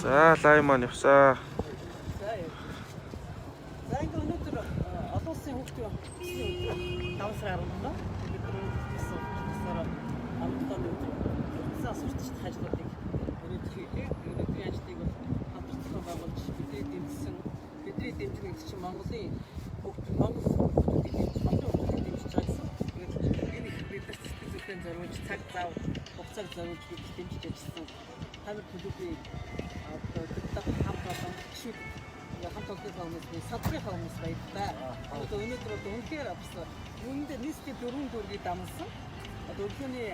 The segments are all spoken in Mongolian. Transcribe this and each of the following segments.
За лайв маань явсаа. За ингэ өнөөдөр олон улсын хүүхдийн давс гаргана. Тэгэхээр амттан өдөр асуултч хажлуудыг өнөөдрийн ажлыг бол хамтарсан байгуулж бидний дэмжих чинь Монголын хүүхдүүдийг дэмжиж байсан. Тэгээд энэ бидэрт сэтгэлзүйтэй зориулж цаг зав хугацааг зориулж бид дэмжиж ажилласан. Хамт төлөвийн хамт олон гişүүд хамт олонны хүмүүс садрын хүмүүс баярлалаа. Өнөөдөр үнэхээр бас үүндээ нийслэлийн 4 дүүргийг дамжсан. Өглөөний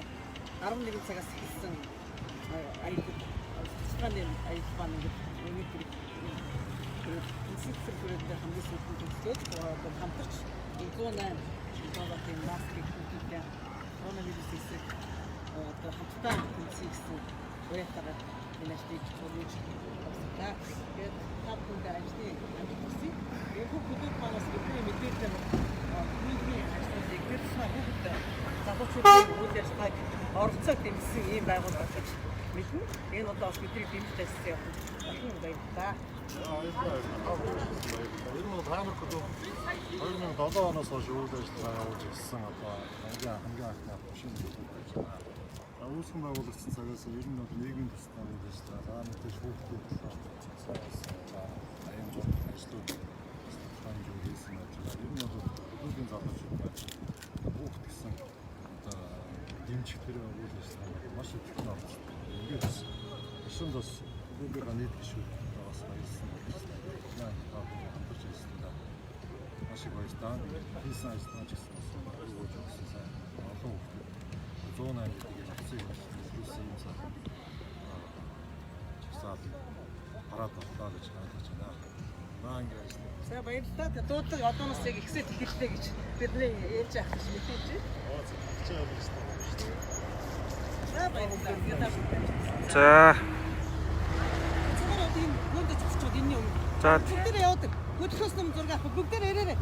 11 цагаас эхэлсэн аялалгааны аялалгаан өнөөдөр инсектор бүрэлдэхүүн хамгийн сүүлд төгсөөд хамтарч 108 маскыг төлөвлөсөн коронавирус эсрэг хамтдаа тэмцсэн уятагаар энэ ажлыг төлөвлөж байна. Тэгээд тавханд ажлын амжилтыг хүүхдүүд манаас бидний мэдээлэл бидний ажлыг гэрсэн хүүхдэд залуучуудын үйл ажиллагааг оролцоог дэмжсэн ийм байгууллага гэж мэднэ. Энэ одоо бас бидний дэмжиж ажилласан юм. Олон баярлалаа. Энэ бол таамаггүй 2007 оноос хойш үйл ажиллагаа явуулж ирсэн одоо хамгийн анхны машин байж байна. Үүсгэн байгуулагдсан цагаас ер нь бол нийгмийн туслах үйл ажиллагаа, мэдээж хүүхдүүд аймаг ажлууд хангаж хийсэн ажиллагаа. Ер нь бол хүүхдийн залуучууд маань хүүхд гэсэн одоо дэмжих тэр үйл ажиллагааг маш их оролцсон. Ингээд шин бас бүгдээ нийт гişүүд бас баярлсан. Хамтарч ажилласан. Маш их баярлалаа. Хийсэн ажиллагаа ч гэсэн өгөөж өгсөн сайн олон хүүхдүүд 108 парад боллоо гэж ойлгож байна. Ингээд. За баярлалаа. Дуудлага одооноос яг ихсэж эхэллээ гэж бидний ээлж авах гэж мэдээж байна. За баярлалаа. За. Цэвэр одоо энэ нүд зөвчүүд энэ юм. За. Бүгдээ яваад. Хөдөлгөөс юм зураг авах бүгдээ ирээрээ.